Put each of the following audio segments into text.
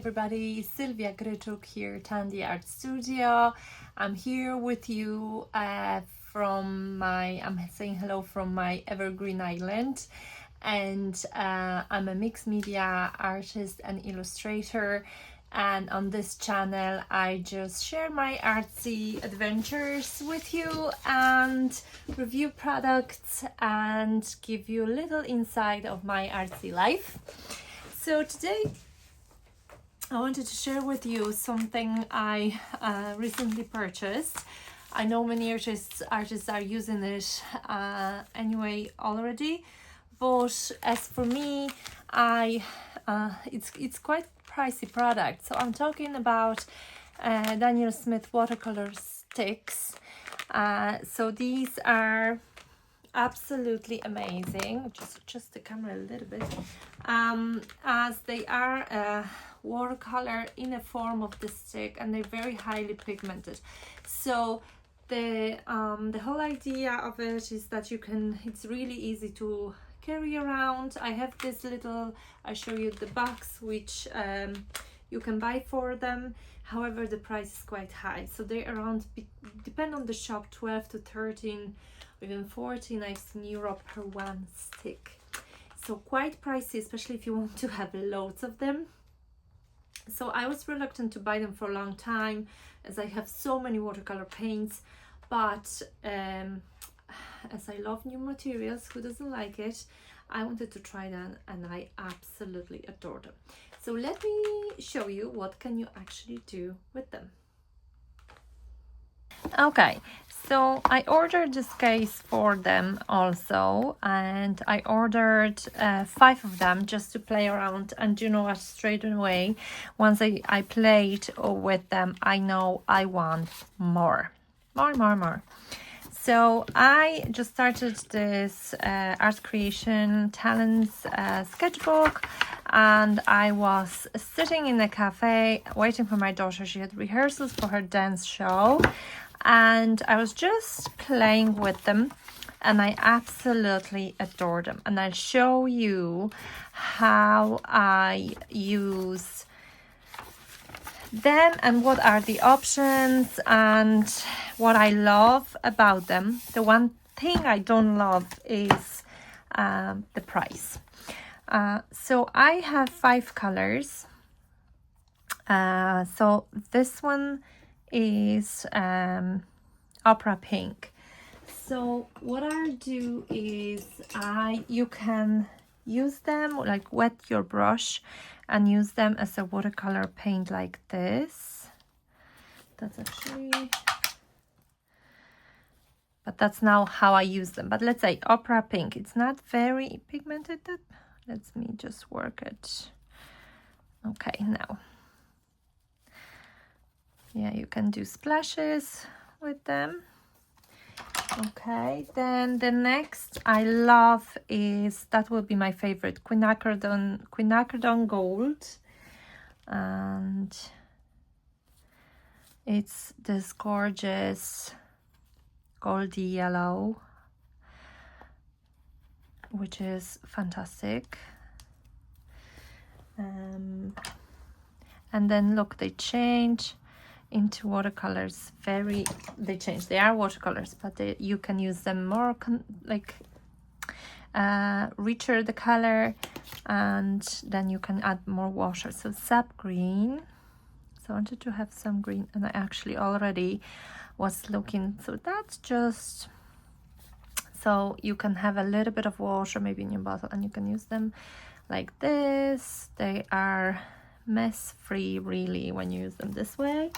everybody, Sylvia Gryczuk here, TandiArt Studio. I'm here with you I'm saying hello from my evergreen island, and I'm a mixed media artist and illustrator, and on this channel I just share my artsy adventures with you and review products and give you a little insight of my artsy life. So today I wanted to share with you something I recently purchased. I know many artists are using it anyway already, but as for me, it's quite pricey product. So I'm talking about Daniel Smith watercolor sticks. So these are absolutely amazing. Just adjust the camera a little bit, as they are watercolor in a form of the stick, and they're very highly pigmented. So the whole idea of it is that it's really easy to carry around. I have this little, I show you the box which you can buy for them. However, the price is quite high, so they're around, depend on the shop, 12 to 13, even 14 I've seen Europe per one stick. So quite pricey, especially if you want to have loads of them. So I was reluctant to buy them for a long time, as I have so many watercolor paints, but as I love new materials, who doesn't like it, I wanted to try them, and I absolutely adore them. So let me show you what can you actually do with them. Okay, so I ordered this case for them also, and I ordered 5 of them just to play around. And you know what, straight away, once I played with them, I know I want more. So I just started this art creation talents sketchbook, and I was sitting in a cafe waiting for my daughter. She had rehearsals for her dance show, and I was just playing with them, and I absolutely adore them. And I'll show you how I use them and what are the options and what I love about them. The one thing I don't love is the price. So I have 5 colors. So this one is opera pink. So what I'll do is you can use them, like wet your brush and use them as a watercolor paint like this. That's actually, but that's now how I use them. But let's say opera pink, it's not very pigmented. Let me just work it. Okay, now. Yeah, you can do splashes with them. Okay, then the next I love is, that will be my favorite, Quinacridone Gold. And it's this gorgeous goldy yellow, which is fantastic. And then look, they change into watercolors. They are watercolors, but you can use them more richer the color, and then you can add more water. So Sap Green, so I wanted to have some green, and I actually already was looking, so that's just, so you can have a little bit of water maybe in your bottle, and you can use them like this. They are mess free really when you use them this way.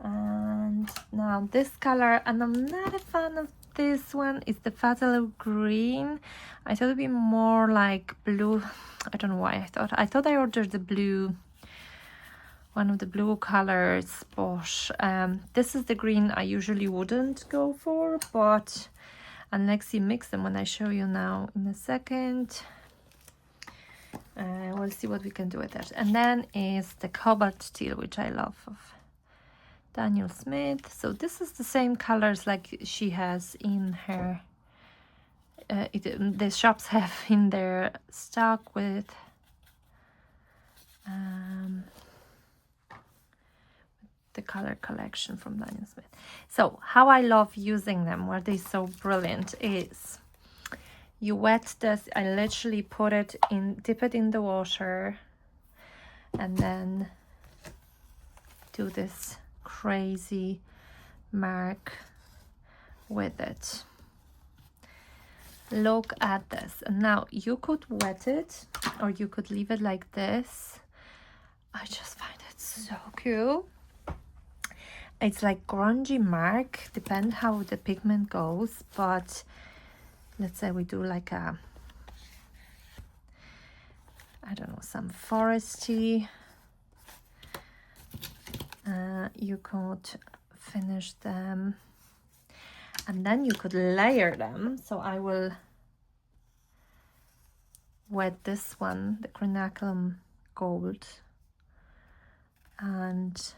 And now this color, and I'm not a fan of this one, is the Phthalo Green. I thought it'd be more like blue. I don't know why I thought I ordered the blue, one of the blue colors, but this is the green I usually wouldn't go for, but unless you mix them, when I show you now in a second, we'll see what we can do with it. And then is the Cobalt Teal, which I love, of Daniel Smith. So this is the same colors like she has in her the shops have in their stock with the color collection from Daniel Smith. So how I love using them, why they're so brilliant, is you wet this, I literally put it in, dip it in the water, and then do this crazy mark with it. Look at this. And now you could wet it or you could leave it like this. I just find it so cool. It's like grungy mark, depend how the pigment goes, but let's say we do like a, I don't know, some foresty. You could finish them and then you could layer them. So I will wet this one, the Quinacridone Gold, and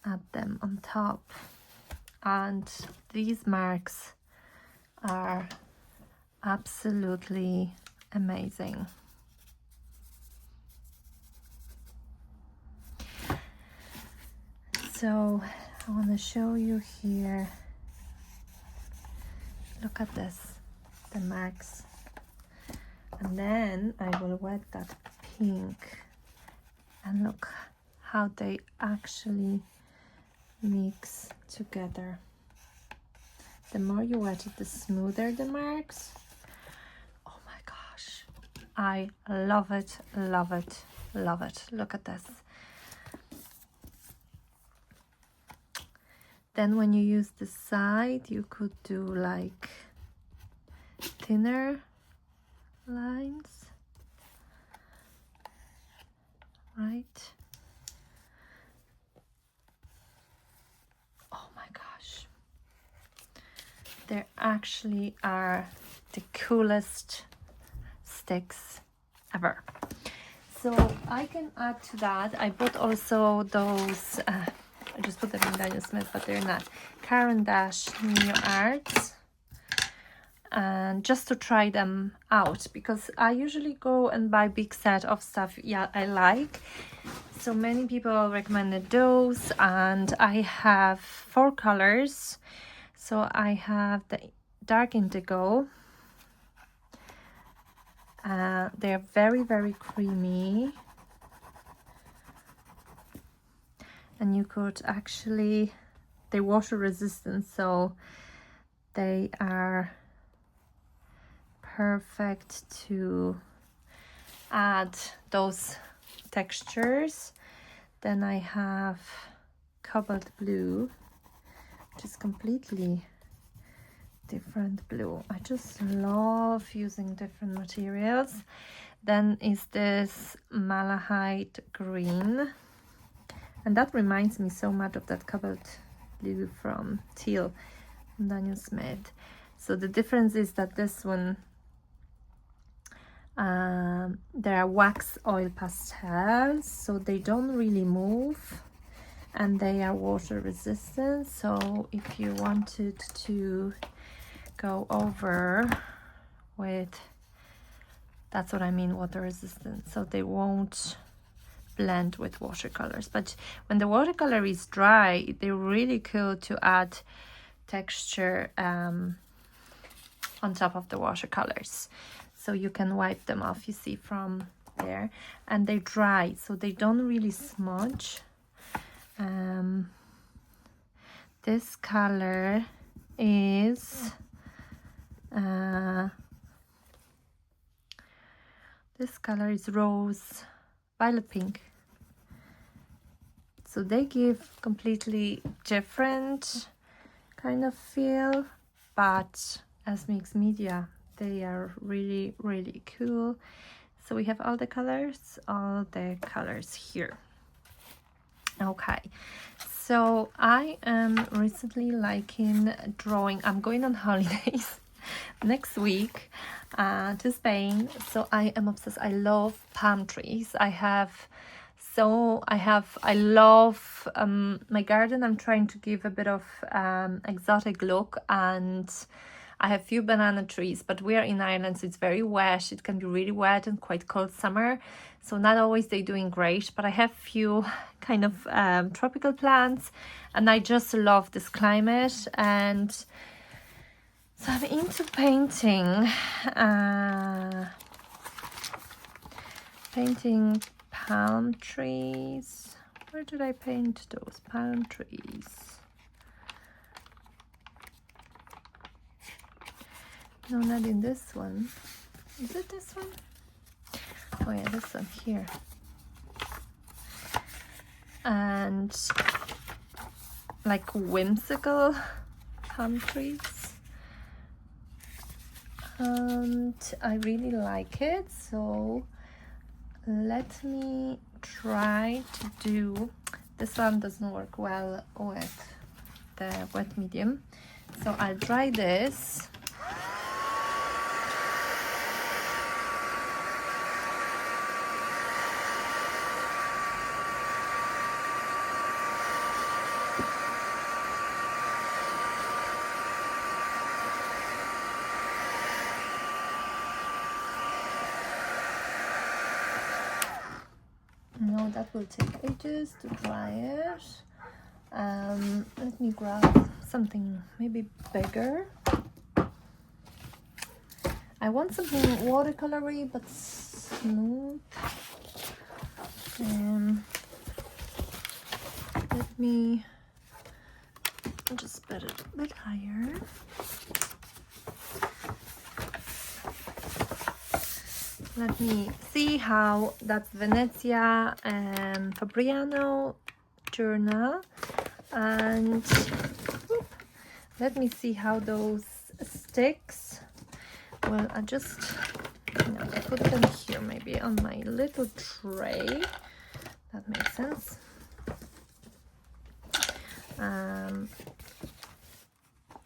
add them on top. And these marks are absolutely amazing. So I want to show you here. Look at this, the marks. And then I will wet that pink and look how they actually mix together. The more you wet it, the smoother the marks. Oh my gosh, I love it, love it, love it. Look at this. Then when you use the side, you could do like thinner lines, right? Oh my gosh. They actually are the coolest sticks ever. So I can add to that, I bought also those, I just put them in Daniel Smith, but they're not, TandiArt, and just to try them out, because I usually go and buy big set of stuff I like. So many people recommended those, and I have 4 colors. So I have the dark indigo. They're very, very creamy. And you could actually, they're water resistant, so they are perfect to add those textures. Then I have cobalt blue, which is completely different blue. I just love using different materials. Then is this malachite green, and that reminds me so much of that cobalt blue from Teal from Daniel Smith. So the difference is that this one, there are wax oil pastels, so they don't really move, and they are water resistant. So if you wanted to go over with, that's what I mean, water resistant, so they won't blend with watercolors. But when the watercolor is dry, they're really cool to add texture on top of the watercolors. So you can wipe them off, you see from there, and they dry, so they don't really smudge. This color is rose violet pink. So they give completely different kind of feel, but as mixed media, they are really, really cool. So we have all the colors here. Okay, so I am recently liking drawing. I'm going on holidays next week to Spain, so I am obsessed. I love palm trees. I love my garden. I'm trying to give a bit of exotic look, and I have few banana trees, but we are in Ireland, so it's very wet. It can be really wet and quite cold summer, so not always they're doing great. But I have few kind of tropical plants, and I just love this climate. And so I'm into painting painting palm trees. Where did I paint those palm trees? No, not in this one. Is it this one? Oh yeah, this one here. And like whimsical palm trees. And I really like it, so let me try to do. This one doesn't work well with the wet medium, so I'll try this. No, that will take ages to dry it. Let me grab something maybe bigger. I want something watercolory but smooth. Let me just put it a bit higher. Let me see how that's Venezia Fabriano journal, and let me see how those sticks. Well, I just I put them here maybe on my little tray. That makes sense.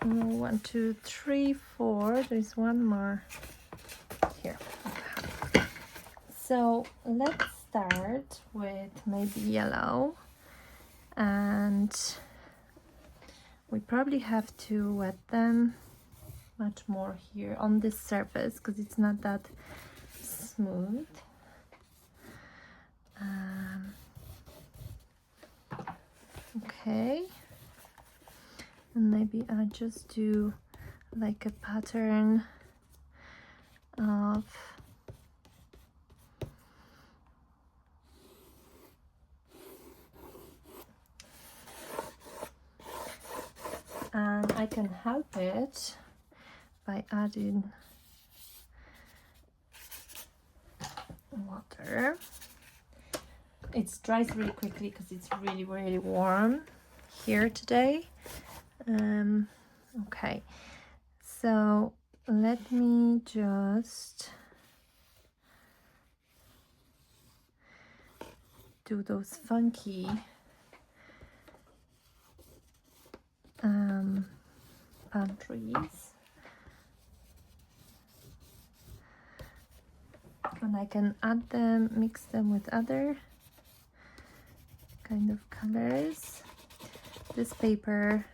1, 2, 3, 4. There's one more here. So let's start with maybe yellow, and we probably have to wet them much more here on this surface because it's not that smooth. Okay, and maybe I just do like a pattern of and I can help it by adding water. It dries really quickly because it's really, really warm here today. Okay, so let me just do those funky palm trees, and I can add them, mix them with other kind of colors. This paper,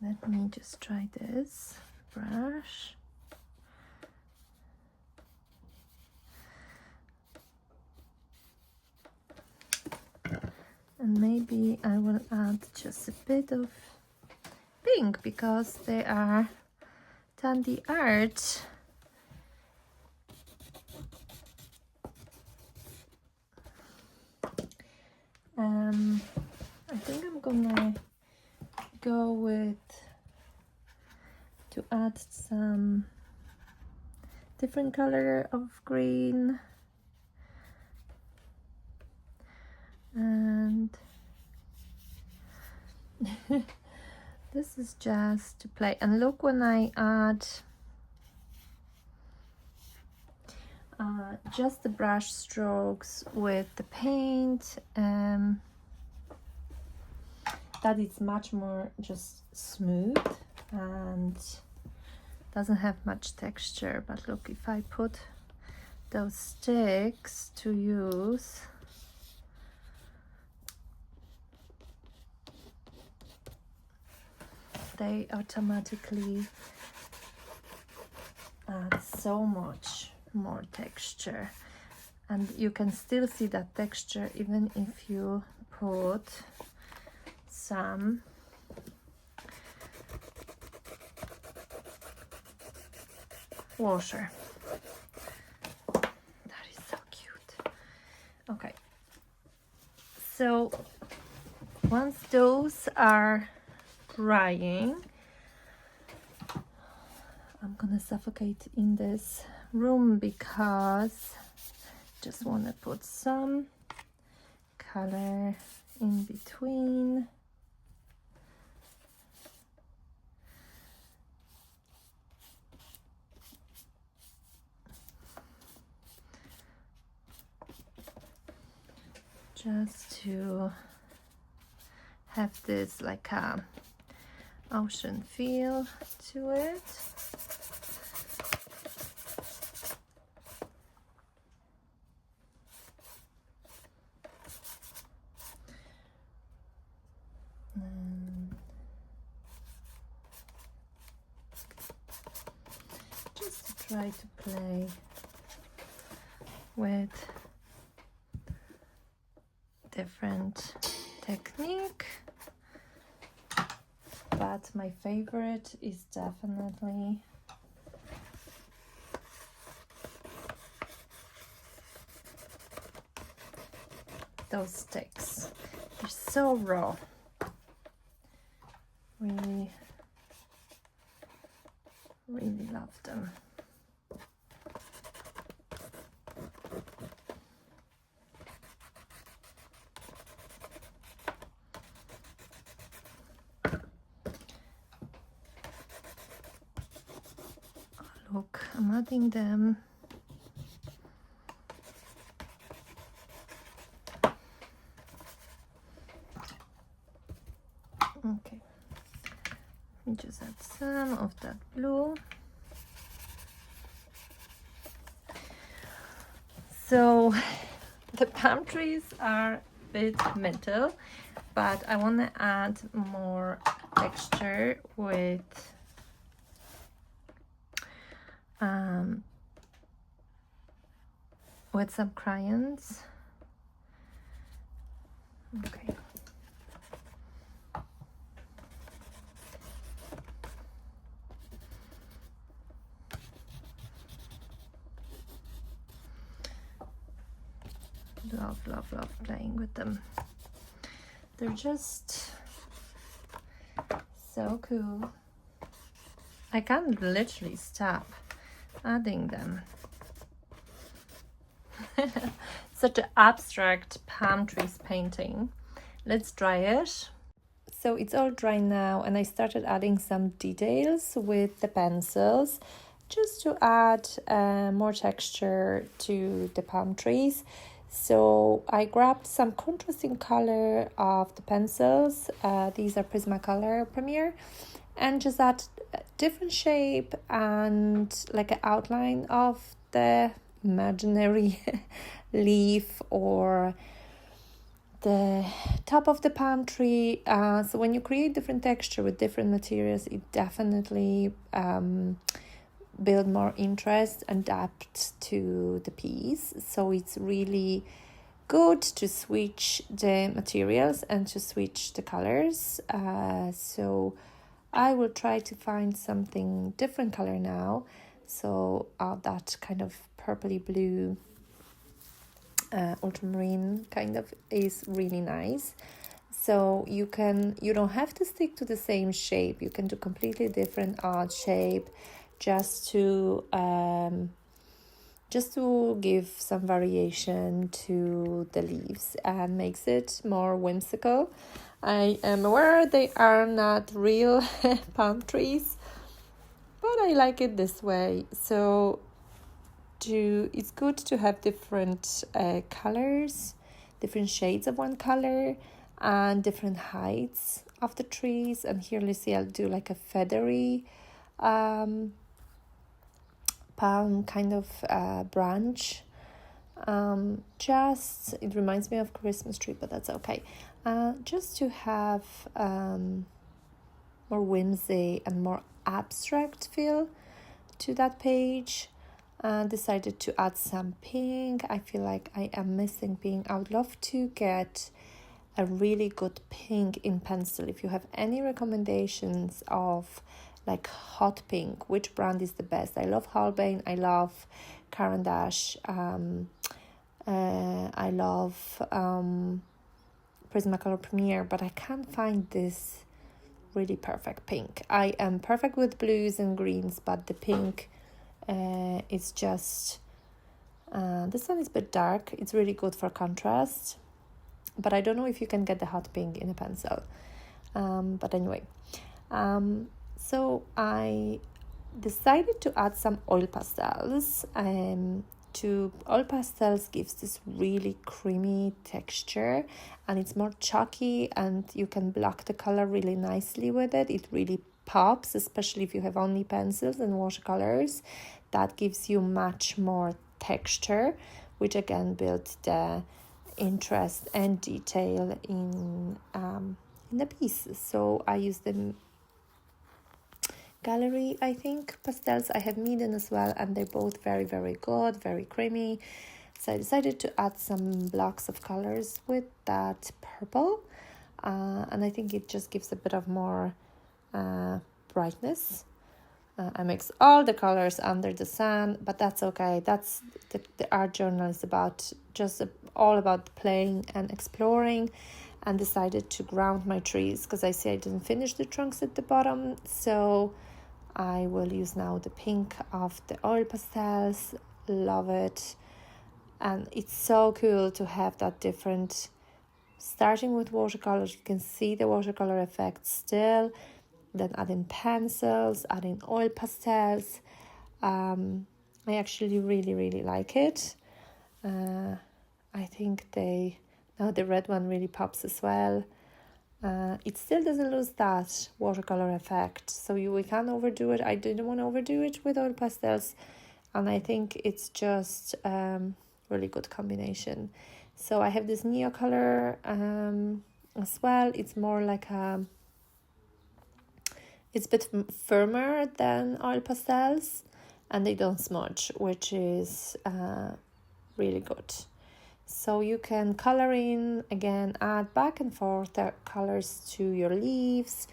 let me just try this brush. And maybe I will add just a bit of pink because they are TandiArt. I think I'm gonna go with to add some different color of green. And this is just to play. And look, when I add just the brush strokes with the paint, that is much more just smooth and doesn't have much texture. But look, if I put those sticks to use, they automatically add so much more texture, and you can still see that texture even if you put some water. That is so cute. Okay, so once those are drying, I'm gonna suffocate in this room because I just want to put some color in between. Just to have this like a ocean feel to it. And just to try to play with different technique, but my favorite is definitely those sticks. They're so raw. Really, really love them. Look, I'm adding them. Okay, let me just add some of that blue. So the palm trees are a bit metal, but I want to add more texture with some crayons. Okay. Love, love, love playing with them. They're just so cool. I can't literally stop adding them. Such an abstract palm trees painting. Let's dry it. So it's all dry now, and I started adding some details with the pencils just to add more texture to the palm trees. So I grabbed some contrasting color of the pencils. These are Prismacolor Premier, and just add a different shape and like an outline of the imaginary leaf or the top of the palm tree. So when you create different texture with different materials, it definitely build more interest and depth to the piece. So it's really good to switch the materials and to switch the colors. So I will try to find something different color now. So that kind of purpley blue ultramarine kind of is really nice. So you don't have to stick to the same shape. You can do completely different odd shape just to give some variation to the leaves and makes it more whimsical. I am aware they are not real palm trees, but I like it this way. So it's good to have different colors, different shades of one color, and different heights of the trees. And here, let's see, I'll do like a feathery palm kind of branch. It reminds me of Christmas tree, but that's okay. Just to have more whimsy and more abstract feel to that page. Decided to add some pink. I feel like I am missing pink. I would love to get a really good pink in pencil. If you have any recommendations of like hot pink, which brand is the best? I love Holbein, I love Caran d'Ache, I love Prismacolor Premier, but I can't find this really perfect pink. I am perfect with blues and greens, but the pink is just this one is a bit dark. It's really good for contrast, but I don't know if you can get the hot pink in a pencil. But anyway, so I decided to add some oil pastels. Oil pastels gives this really creamy texture, and it's more chalky, and you can block the color really nicely with it. It really pops, especially if you have only pencils and watercolors. That gives you much more texture, which again builds the interest and detail in the pieces. So I use the Gallery, I think, pastels. I have Meaden as well, and they're both very, very good, very creamy. So I decided to add some blocks of colors with that purple, and I think it just gives a bit of more brightness. I mix all the colors under the sun, but that's okay. That's the art journal is about just all about playing and exploring. And decided to ground my trees because I see I didn't finish the trunks at the bottom, so I will use now the pink of the oil pastels. Love it. And it's so cool to have that different, starting with watercolors. You can see the watercolor effect still, then adding pencils, adding oil pastels. I actually really like it. I think now the red one really pops as well. It still doesn't lose that watercolor effect, so we can't overdo it. I didn't want to overdo it with oil pastels, and I think it's just really good combination. So I have this Neo color as well. It's more like it's a bit firmer than oil pastels, and they don't smudge, which is really good. So you can color in, again, add back and forth the colors to your leaves.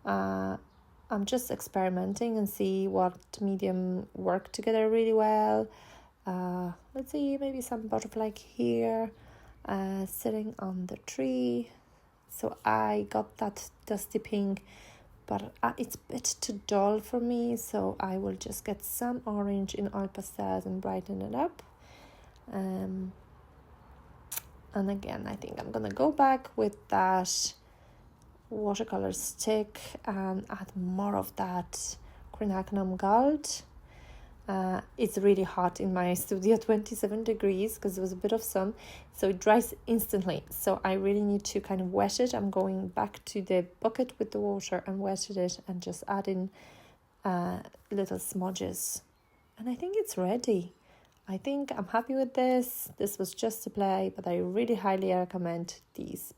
I'm just experimenting and see what medium work together really well. Let's see, maybe some butterfly here sitting on the tree. So I got that dusty pink, but it's a bit too dull for me, so I will just get some orange in oil pastels and brighten it up. And again, I think I'm gonna go back with that watercolor stick and add more of that Quinacridone Gold. It's really hot in my studio, 27 degrees, because it was a bit of sun, so it dries instantly. So I really need to kind of wet it. I'm going back to the bucket with the water and wetted it and just add in little smudges. And I think it's ready. I think I'm happy with this. This was just to play, but I really highly recommend these